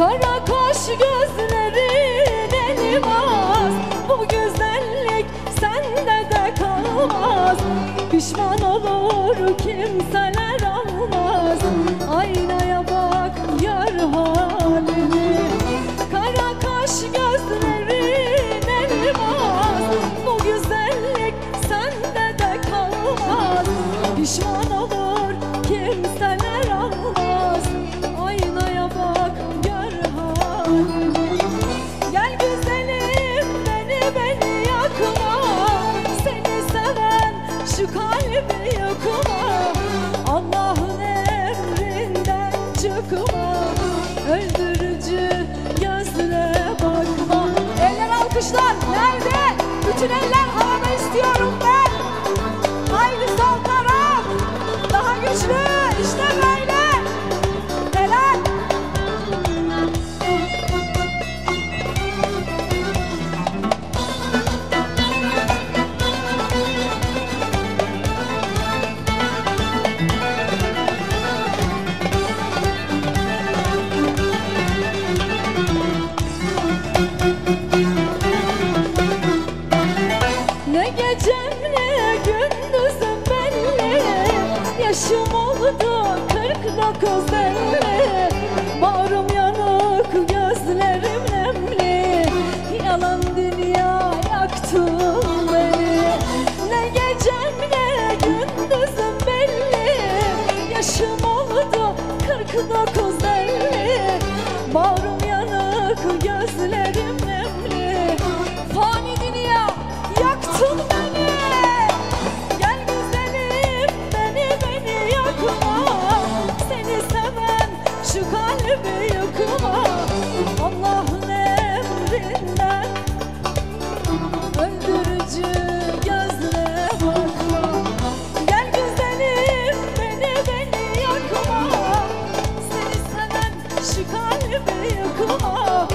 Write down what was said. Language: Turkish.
Kara kaş gözlerin elmas, bu güzellik sende de kalmaz. Pişman olur kimseler almaz, aynaya bak yar halini. Kara kaş gözlerin elmas, bu güzellik sende de kalmaz. Pişman olur kimseler almaz, aynaya bak gör halini. Gel güzelim beni yakma, seni seven şu kalbi yakma. Allah'ın emrinden çıkma, öldürücü gözle bakma. Eller alkışlar nerede? Bütün eller havada istiyorum ben. Haydi sol taraf daha güçlü, işte böyle. Helal. Ne gecem ne gündüzüm belli, yaşım oldu 49 elli. Bağrım yanık, gözlerim nemli, yalan dünya yaktın beni. Ne gecem ne gündüzüm belli, yaşım oldu 49 elli. Bağrım yanık, gözlerim nemli, fani dünya yaktın beni. Gel güzelim beni yakma, seni seven şu kalbi yakma. Allah'ın emrinden öldürücü gözle bakma. Gel güzelim beni yakma, seni seven şu kalbi yakma.